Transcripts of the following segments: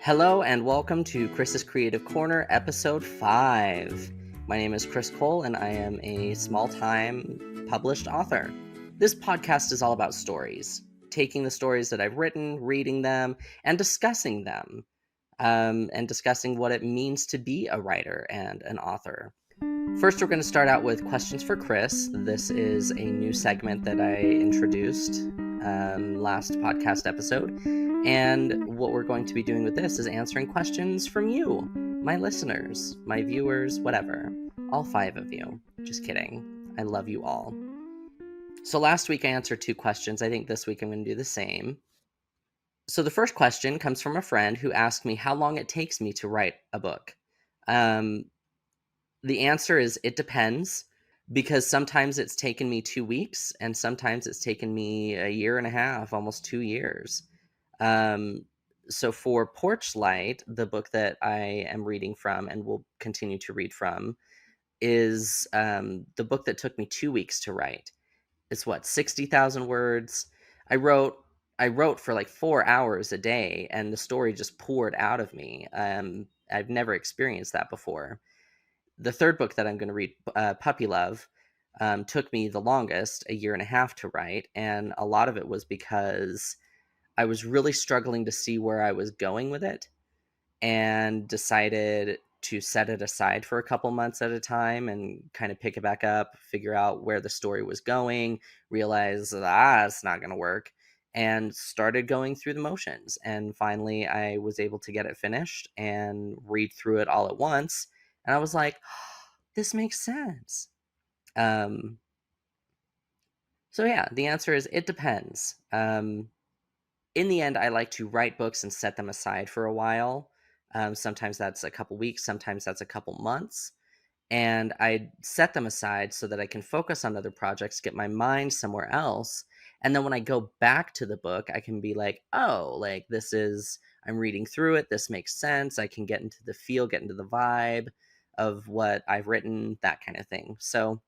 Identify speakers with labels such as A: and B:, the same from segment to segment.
A: Hello and welcome to Chris's Creative Corner, episode 5. My name is Chris Cole and I am a small-time published author. This podcast is all about stories, taking the stories that I've written, reading them, and discussing them, and discussing what it means to be a writer and an author. First, we're going to start out with questions for Chris. This is a new segment that I introduced last podcast episode. And what we're going to be doing with this is answering questions from you, my listeners, my viewers, whatever. All 5 of you. Just kidding. I love you all. So last week I answered 2 questions. I think this week I'm going to do the same. So the first question comes from a friend who asked me how long it takes me to write a book. The answer is it depends, because sometimes it's taken me 2 weeks and sometimes it's taken me a year and a half, almost 2 years. So for Porch Light, the book that I am reading from and will continue to read from is the book that took me 2 weeks to write. It's 60,000 words. I wrote for like 4 hours a day and the story just poured out of me. I've never experienced that before. The third book that I'm going to read, Puppy Love, took me the longest, a year and a half to write. And a lot of it was because I was really struggling to see where I was going with it and decided to set it aside for a couple months at a time and kind of pick it back up, figure out where the story was going, realize, it's not going to work, and started going through the motions. And finally, I was able to get it finished and read through it all at once. And I was like, this makes sense. So yeah, the answer is it depends. In the end, I like to write books and set them aside for a while. Sometimes that's a couple weeks, sometimes that's a couple months. And I set them aside so that I can focus on other projects, get my mind somewhere else. And then when I go back to the book, I can be like, I'm reading through it. This makes sense. I can get into the feel, get into the vibe of what I've written, that kind of thing. So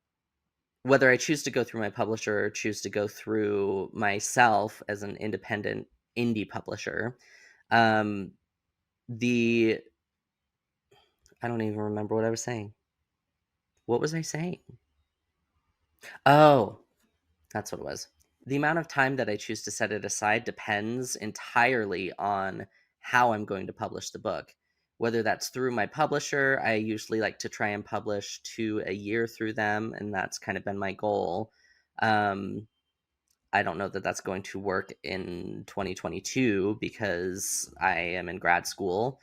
A: whether I choose to go through my publisher or choose to go through myself as an independent indie publisher, I don't even remember what I was saying. What was I saying? Oh, that's what it was. The amount of time that I choose to set it aside depends entirely on how I'm going to publish the book. Whether that's through my publisher, I usually like to try and publish 2 a year through them, and that's kind of been my goal. I don't know that that's going to work in 2022 because I am in grad school,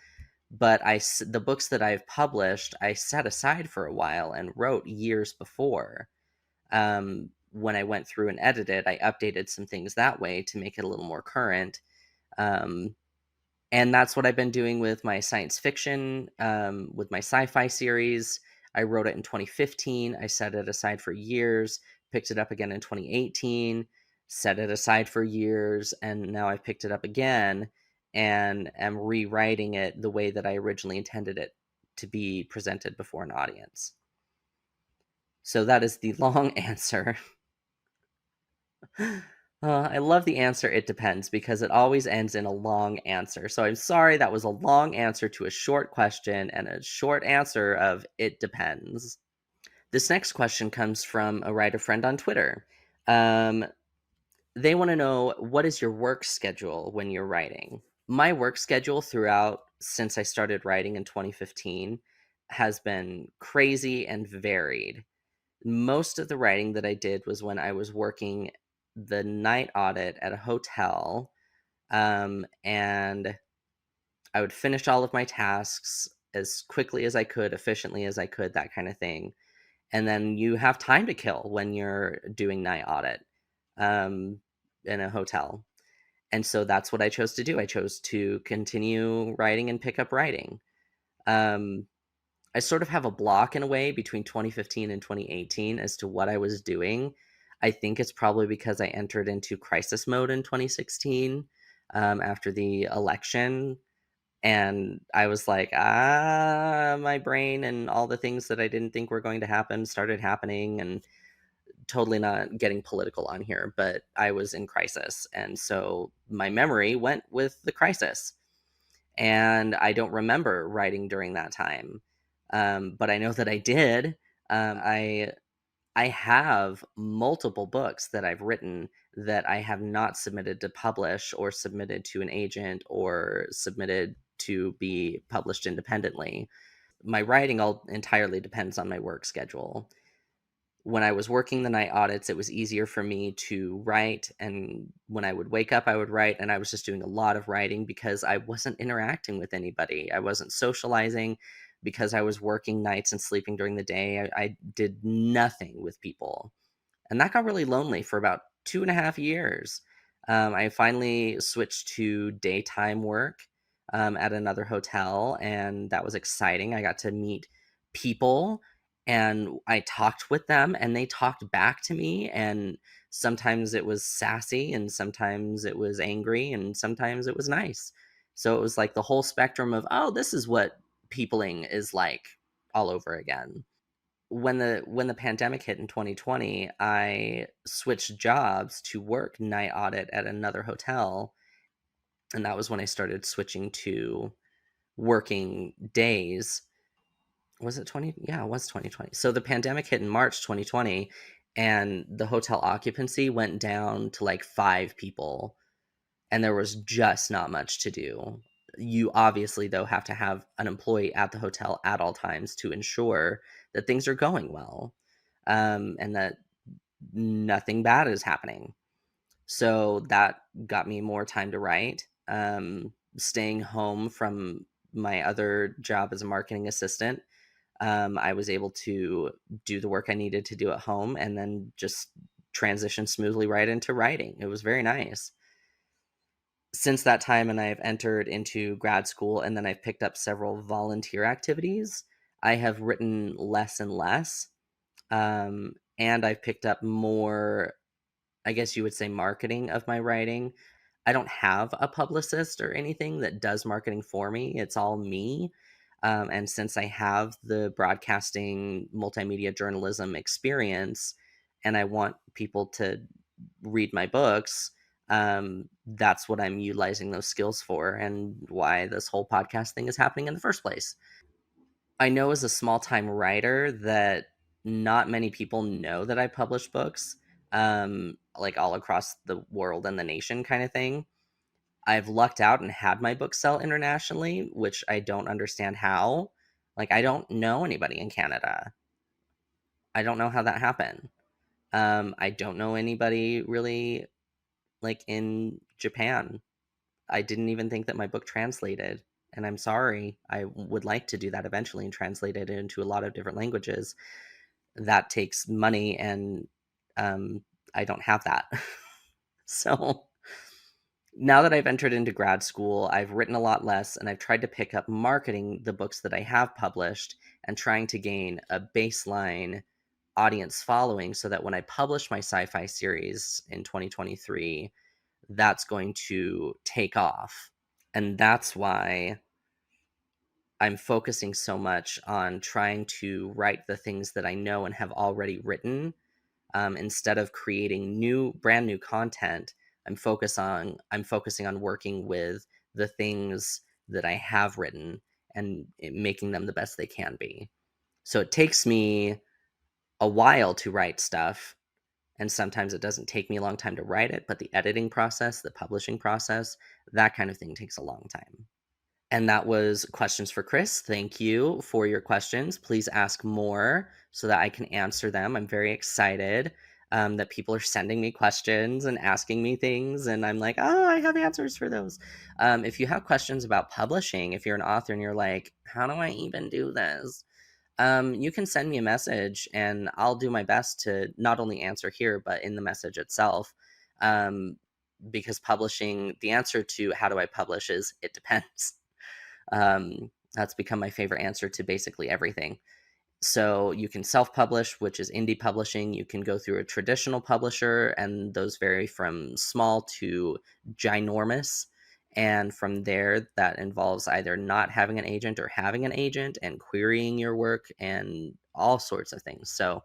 A: but the books that I've published, I set aside for a while and wrote years before. When I went through and edited, I updated some things that way to make it a little more current. And that's what I've been doing with my science fiction, with my sci-fi series. I wrote it in 2015. I set it aside for years, picked it up again in 2018, set it aside for years, and now I've picked it up again and am rewriting it the way that I originally intended it to be presented before an audience. So that is the long answer. I love the answer, it depends, because it always ends in a long answer. So I'm sorry that was a long answer to a short question and a short answer of it depends. This next question comes from a writer friend on Twitter. They want to know, what is your work schedule when you're writing? My work schedule throughout since I started writing in 2015 has been crazy and varied. Most of the writing that I did was when I was working the night audit at a hotel, and I would finish all of my tasks as quickly as I could, efficiently as I could, that kind of thing. And then you have time to kill when you're doing night audit in a hotel. And so that's what I chose to do. I chose to continue writing and pick up writing. I sort of have a block in a way between 2015 and 2018 as to what I was doing. I think it's probably because I entered into crisis mode in 2016 after the election. And I was like, my brain and all the things that I didn't think were going to happen started happening, and totally not getting political on here, but I was in crisis. And so my memory went with the crisis. And I don't remember writing during that time. But I know that I did. I have multiple books that I've written that I have not submitted to publish or submitted to an agent or submitted to be published independently. My writing all entirely depends on my work schedule. When I was working the night audits, it was easier for me to write. And when I would wake up, I would write. And I was just doing a lot of writing because I wasn't interacting with anybody. I wasn't socializing because I was working nights and sleeping during the day. I did nothing with people. And that got really lonely for about 2.5 years. I finally switched to daytime work at another hotel, and that was exciting. I got to meet people, and I talked with them, and they talked back to me. And sometimes it was sassy, and sometimes it was angry, and sometimes it was nice. So it was like the whole spectrum of, oh, this is what peopling is like all over again. When the pandemic hit in 2020, I switched jobs to work night audit at another hotel, and that was when I started switching to working days. Was it 20? Yeah, it was 2020. So the pandemic hit in March 2020, and the hotel occupancy went down to like 5 people, and there was just not much to do. You obviously, though, have to have an employee at the hotel at all times to ensure that things are going well, and that nothing bad is happening. So that got me more time to write. Staying home from my other job as a marketing assistant, I was able to do the work I needed to do at home and then just transition smoothly right into writing. It was very nice. Since that time, and I've entered into grad school, and then I've picked up several volunteer activities, I have written less and less. And I've picked up more, I guess you would say, marketing of my writing. I don't have a publicist or anything that does marketing for me. It's all me. And since I have the broadcasting multimedia journalism experience and I want people to read my books, that's what I'm utilizing those skills for and why this whole podcast thing is happening in the first place. I know as a small time writer that not many people know that I publish books, like all across the world and the nation kind of thing. I've lucked out and had my book sell internationally, which I don't understand how. Like, I don't know anybody in Canada. I don't know how that happened. I don't know anybody really like in Japan. I didn't even think that my book translated. And I'm sorry. I would like to do that eventually and translate it into a lot of different languages. That takes money, and I don't have that. So now that I've entered into grad school, I've written a lot less, and I've tried to pick up marketing the books that I have published and trying to gain a baseline audience following so that when I publish my sci-fi series in 2023, that's going to take off. And that's why I'm focusing so much on trying to write the things that I know and have already written, instead of creating brand new content. I'm focusing on working with the things that I have written and making them the best they can be. So it takes me a while to write stuff, and sometimes it doesn't take me a long time to write it, but the editing process, the publishing process, that kind of thing takes a long time. And that was questions for Chris. Thank you for your questions. Please ask more so that I can answer them. I'm very excited that people are sending me questions and asking me things. And I'm like, oh, I have answers for those. If you have questions about publishing, if you're an author and you're like, how do I even do this? You can send me a message and I'll do my best to not only answer here, but in the message itself. Because publishing, the answer to how do I publish is it depends. That's become my favorite answer to basically everything. So you can self-publish, which is indie publishing. You can go through a traditional publisher, and those vary from small to ginormous. And from there, that involves either not having an agent or having an agent and querying your work and all sorts of things. So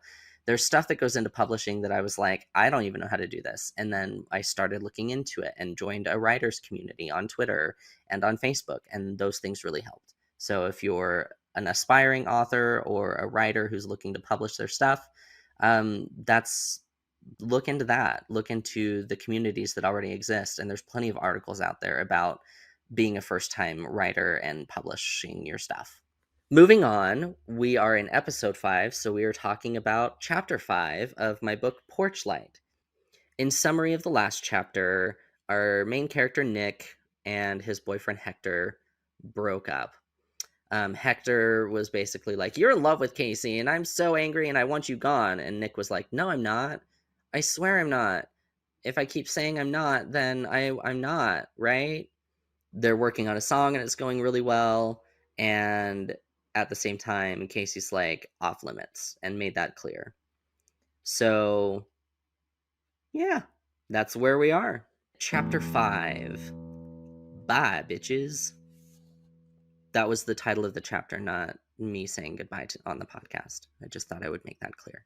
A: There's stuff that goes into publishing that I was like, I don't even know how to do this. And then I started looking into it and joined a writers community on Twitter and on Facebook, and those things really helped. So if you're an aspiring author or a writer who's looking to publish their stuff, look into that. Look into the communities that already exist, and there's plenty of articles out there about being a first-time writer and publishing your stuff. Moving on, we are in episode 5, so we are talking about chapter 5 of my book, Porch Light. In summary of the last chapter, our main character, Nick, and his boyfriend, Hector, broke up. Hector was basically like, you're in love with Casey, and I'm so angry, and I want you gone. And Nick was like, no, I'm not. I swear I'm not. If I keep saying I'm not, then I'm not, right? They're working on a song, and it's going really well, and at the same time, Casey's like, off limits, and made that clear. So, yeah, that's where we are. Chapter 5. Bye, bitches. That was the title of the chapter, not me saying goodbye on the podcast. I just thought I would make that clear.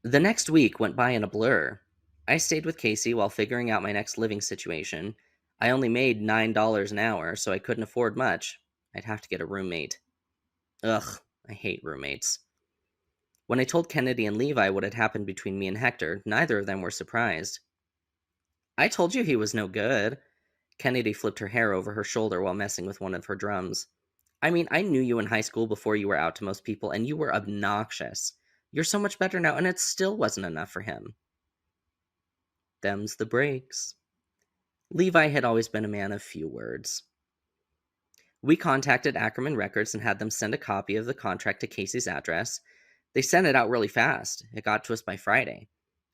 A: The next week went by in a blur. I stayed with Casey while figuring out my next living situation. I only made $9 an hour, so I couldn't afford much. I'd have to get a roommate. Ugh, I hate roommates. When I told Kennedy and Levi what had happened between me and Hector, neither of them were surprised. I told you he was no good. Kennedy flipped her hair over her shoulder while messing with one of her drums. I mean, I knew you in high school before you were out to most people, and you were obnoxious. You're so much better now, and it still wasn't enough for him. Them's the breaks. Levi had always been a man of few words. We contacted Ackerman Records and had them send a copy of the contract to Casey's address. They sent it out really fast. It got to us by Friday.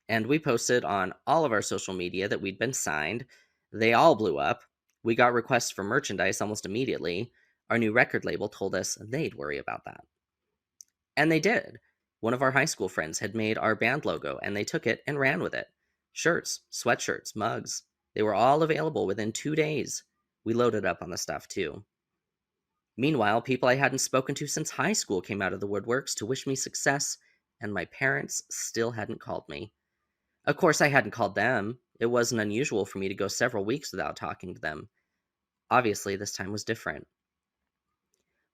A: And we posted on all of our social media that we'd been signed. They all blew up. We got requests for merchandise almost immediately. Our new record label told us they'd worry about that. And they did. One of our high school friends had made our band logo, and they took it and ran with it. Shirts, sweatshirts, mugs. They were all available within 2 days. We loaded up on the stuff, too. Meanwhile, people I hadn't spoken to since high school came out of the woodworks to wish me success, and my parents still hadn't called me. Of course, I hadn't called them. It wasn't unusual for me to go several weeks without talking to them. Obviously, this time was different.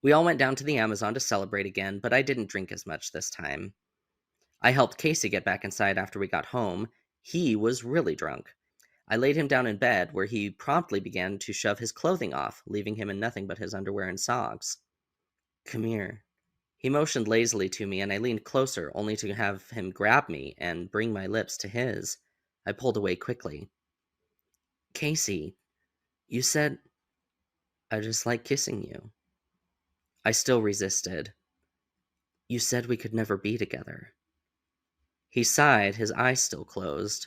A: We all went down to the Amazon to celebrate again, but I didn't drink as much this time. I helped Casey get back inside after we got home. He was really drunk. I laid him down in bed, where he promptly began to shove his clothing off, leaving him in nothing but his underwear and socks. Come here. He motioned lazily to me, and I leaned closer, only to have him grab me and bring my lips to his. I pulled away quickly. Casey, you said... I just like kissing you. I still resisted. You said we could never be together. He sighed, his eyes still closed.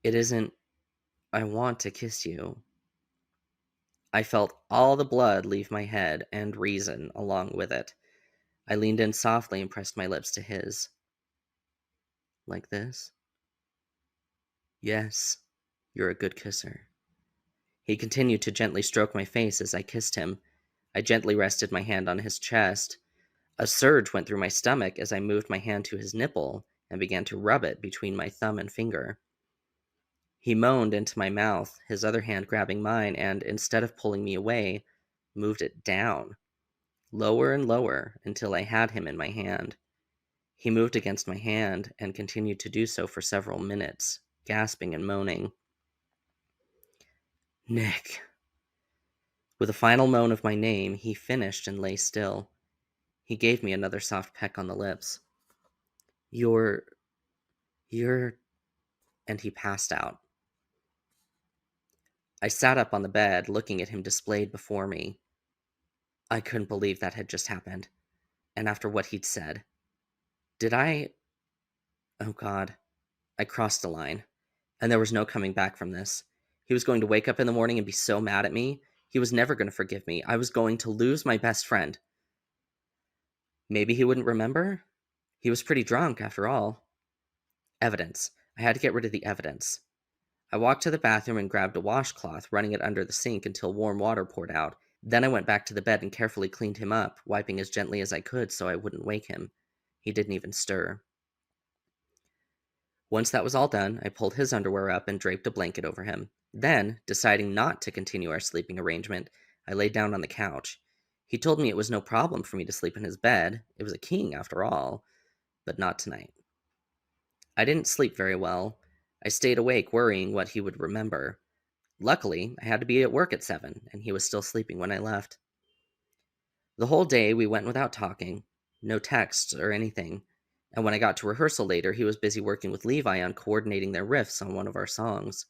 A: It isn't... I want to kiss you. I felt all the blood leave my head, and reason along with it. I leaned in softly and pressed my lips to his. Like this? Yes, you're a good kisser. He continued to gently stroke my face as I kissed him. I gently rested my hand on his chest. A surge went through my stomach as I moved my hand to his nipple and began to rub it between my thumb and finger. He moaned into my mouth, his other hand grabbing mine, and instead of pulling me away, moved it down, lower and lower, until I had him in my hand. He moved against my hand and continued to do so for several minutes, gasping and moaning. Nick. With a final moan of my name, he finished and lay still. He gave me another soft peck on the lips. You're... And he passed out. I sat up on the bed, looking at him displayed before me. I couldn't believe that had just happened. And after what he'd said. Did I... Oh God. I crossed the line. And there was no coming back from this. He was going to wake up in the morning and be so mad at me. He was never going to forgive me. I was going to lose my best friend. Maybe he wouldn't remember? He was pretty drunk, after all. Evidence. I had to get rid of the evidence. I walked to the bathroom and grabbed a washcloth, running it under the sink until warm water poured out. Then I went back to the bed and carefully cleaned him up, wiping as gently as I could so I wouldn't wake him. He didn't even stir. Once that was all done, I pulled his underwear up and draped a blanket over him. Then, deciding not to continue our sleeping arrangement, I laid down on the couch. He told me it was no problem for me to sleep in his bed. It was a king, after all. But not tonight. I didn't sleep very well. I stayed awake, worrying what he would remember. Luckily, I had to be at work at 7, and he was still sleeping when I left. The whole day we went without talking, no texts or anything, and when I got to rehearsal later, he was busy working with Levi on coordinating their riffs on one of our songs,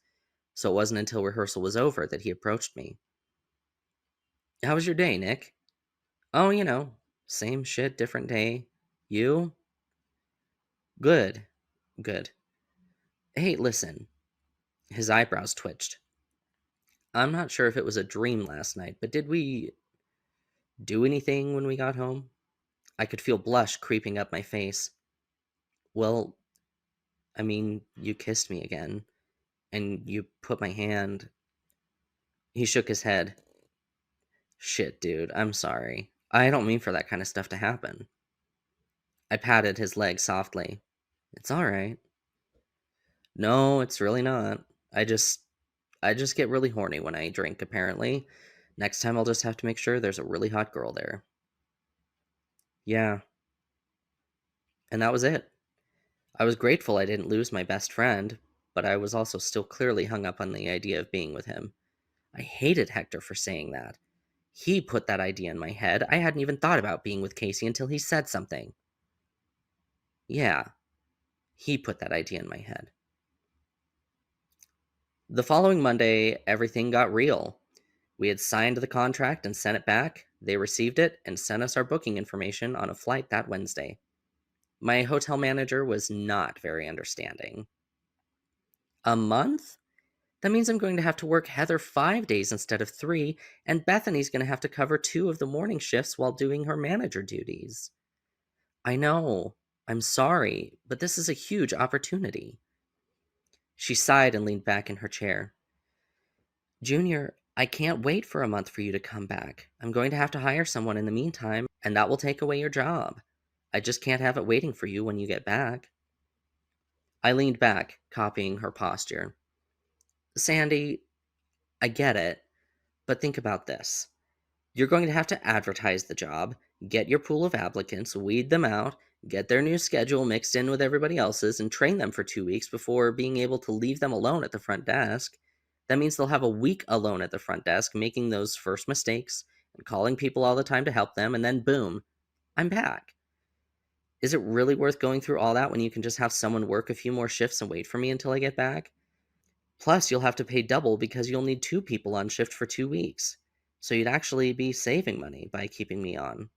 A: so it wasn't until rehearsal was over that he approached me. "How was your day, Nick?" "Oh, same shit, different day. You?" "Good, good. Hey, listen." His eyebrows twitched. "I'm not sure if it was a dream last night, but did we do anything when we got home?" I could feel blush creeping up my face. "Well, you kissed me again, and you put my hand..." He shook his head. "Shit, dude, I'm sorry. I don't mean for that kind of stuff to happen." I patted his leg softly. "It's alright." "No, it's really not. I just I just get really horny when I drink, apparently. Next time I'll just have to make sure there's a really hot girl there." "Yeah." And that was it. I was grateful I didn't lose my best friend, but I was also still clearly hung up on the idea of being with him. I hated Hector for saying that. He put that idea in my head. I hadn't even thought about being with Casey until he said something. Yeah, he put that idea in my head. The following Monday, everything got real. We had signed the contract and sent it back. They received it and sent us our booking information on a flight that Wednesday. My hotel manager was not very understanding. "A month? That means I'm going to have to work Heather 5 days instead of 3, and Bethany's going to have to cover 2 of the morning shifts while doing her manager duties." "I know. I'm sorry, but this is a huge opportunity." She sighed and leaned back in her chair. "Junior, I can't wait for a month for you to come back. I'm going to have to hire someone in the meantime, and that will take away your job. I just can't have it waiting for you when you get back." I leaned back, copying her posture. "Sandy, I get it, but think about this. You're going to have to advertise the job, get your pool of applicants, weed them out, get their new schedule mixed in with everybody else's, and train them for 2 weeks before being able to leave them alone at the front desk. That means they'll have a week alone at the front desk, making those first mistakes and calling people all the time to help them, and then boom, I'm back. Is it really worth going through all that when you can just have someone work a few more shifts and wait for me until I get back? Plus, you'll have to pay double because you'll need 2 people on shift for 2 weeks. So you'd actually be saving money by keeping me on."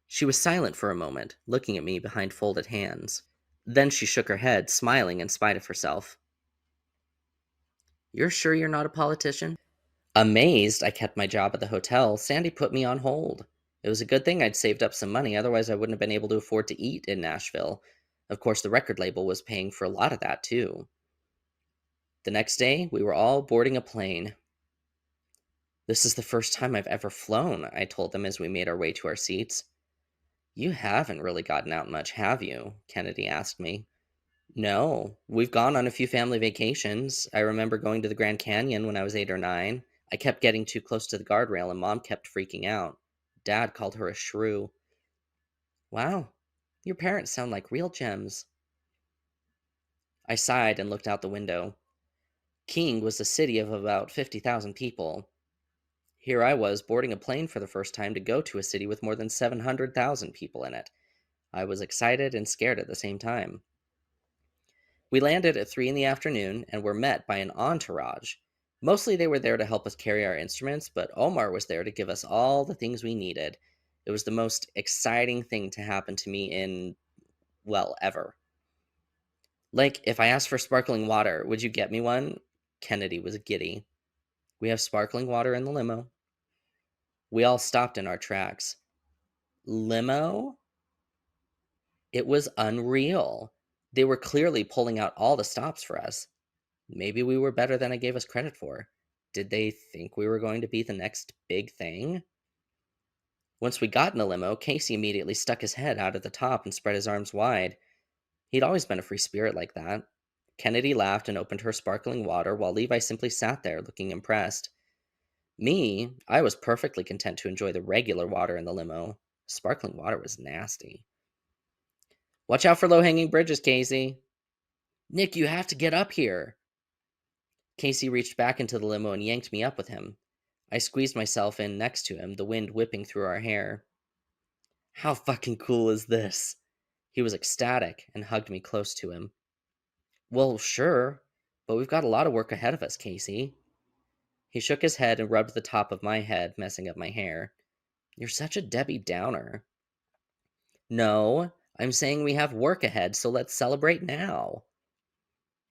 A: She was silent for a moment, looking at me behind folded hands. Then she shook her head, smiling in spite of herself. "You're sure you're not a politician?" Amazed I kept my job at the hotel, Sandy put me on hold. It was a good thing I'd saved up some money, otherwise I wouldn't have been able to afford to eat in Nashville. Of course, the record label was paying for a lot of that, too. The next day, we were all boarding a plane. "This is the first time I've ever flown," I told them as we made our way to our seats. "You haven't really gotten out much, have you?" Kennedy asked me. "No, we've gone on a few family vacations. I remember going to the Grand Canyon when I was 8 or 9. I kept getting too close to the guardrail and Mom kept freaking out. Dad called her a shrew." "Wow, your parents sound like real gems." I sighed and looked out the window. King was a city of about 50,000 people. Here I was boarding a plane for the first time to go to a city with more than 700,000 people in it. I was excited and scared at the same time. We landed at 3 in the afternoon and were met by an entourage. Mostly they were there to help us carry our instruments, but Omar was there to give us all the things we needed. It was the most exciting thing to happen to me in, well, ever. Like, if I asked for sparkling water, would you get me one? Kennedy was giddy. "We have sparkling water in the limo." We all stopped in our tracks. Limo? It was unreal. They were clearly pulling out all the stops for us. Maybe we were better than I gave us credit for. Did they think we were going to be the next big thing? Once we got in the limo, Casey immediately stuck his head out at the top and spread his arms wide. He'd always been a free spirit like that. Kennedy laughed and opened her sparkling water, while Levi simply sat there, looking impressed. Me, I was perfectly content to enjoy the regular water in the limo. Sparkling water was nasty. Watch out for low-hanging bridges, Casey. Nick, you have to get up here. Casey reached back into the limo and yanked me up with him. I squeezed myself in next to him, the wind whipping through our hair. How fucking cool is this? He was ecstatic and hugged me close to him. Well, sure, but we've got a lot of work ahead of us, Casey. He shook his head and rubbed the top of my head, messing up my hair. You're such a Debbie Downer. No, I'm saying we have work ahead, so let's celebrate now.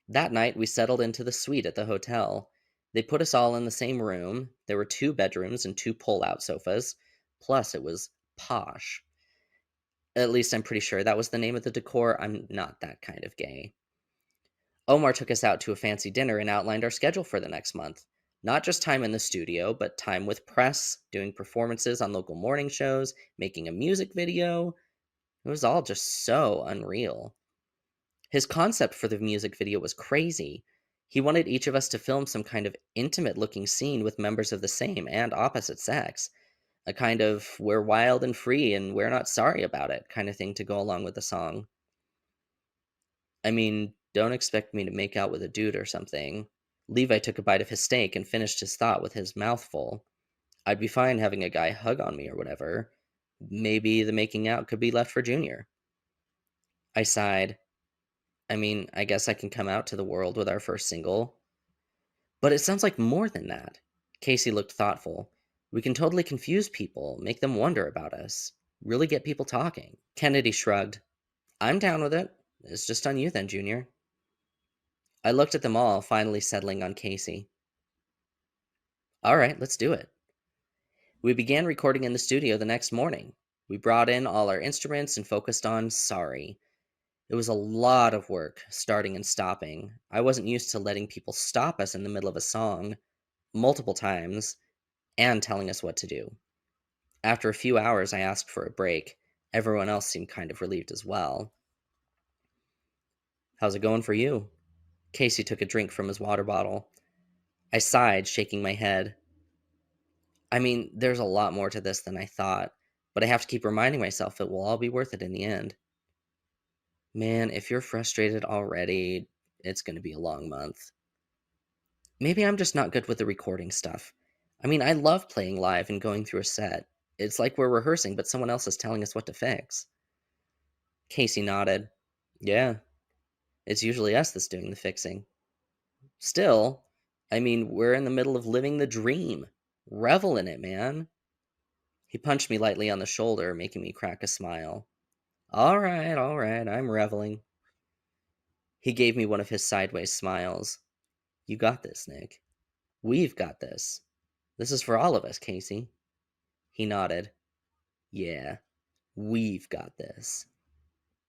A: That night, we settled into the suite at the hotel. They put us all in the same room. There were 2 bedrooms and 2 pull-out sofas. Plus, it was posh. At least I'm pretty sure that was the name of the decor. I'm not that kind of gay. Omar took us out to a fancy dinner and outlined our schedule for the next month. Not just time in the studio, but time with press, doing performances on local morning shows, making a music video. It was all just so unreal. His concept for the music video was crazy. He wanted each of us to film some kind of intimate-looking scene with members of the same and opposite sex. A kind of we're wild and free and we're not sorry about it kind of thing to go along with the song. I mean, don't expect me to make out with a dude or something. Levi took a bite of his steak and finished his thought with his mouth full. I'd be fine having a guy hug on me or whatever. Maybe the making out could be left for Junior. I sighed. I mean, I guess I can come out to the world with our first single. But it sounds like more than that. Casey looked thoughtful. We can totally confuse people, make them wonder about us, really get people talking. Kennedy shrugged. I'm down with it. It's just on you then, Junior. I looked at them all, finally settling on Casey. All right, let's do it. We began recording in the studio the next morning. We brought in all our instruments and focused on Sorry. It was a lot of work, starting and stopping. I wasn't used to letting people stop us in the middle of a song, multiple times, and telling us what to do. After a few hours, I asked for a break. Everyone else seemed kind of relieved as well. How's it going for you? Casey took a drink from his water bottle. I sighed, shaking my head. I mean, there's a lot more to this than I thought, but I have to keep reminding myself it will all be worth it in the end. Man, if you're frustrated already, it's going to be a long month. Maybe I'm just not good with the recording stuff. I mean, I love playing live and going through a set. It's like we're rehearsing, but someone else is telling us what to fix. Casey nodded. Yeah, it's usually us that's doing the fixing. Still, I mean, we're in the middle of living the dream. Revel in it, man. He punched me lightly on the shoulder, making me crack a smile. All right, I'm reveling. He gave me one of his sideways smiles. You got this, Nick. We've got this. This is for all of us, Casey. He nodded. Yeah, we've got this.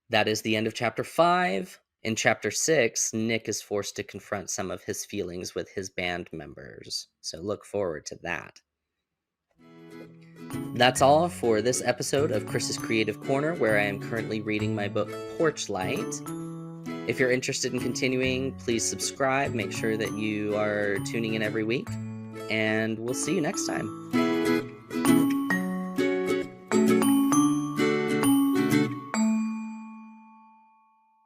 A: That is the end of Chapter 5. In Chapter 6, Nick is forced to confront some of his feelings with his band members, so look forward to that. That's all for this episode of Chris's Creative Corner, where I am currently reading my book, Porch Light. If you're interested in continuing, please subscribe. Make sure that you are tuning in every week, and we'll see you next time.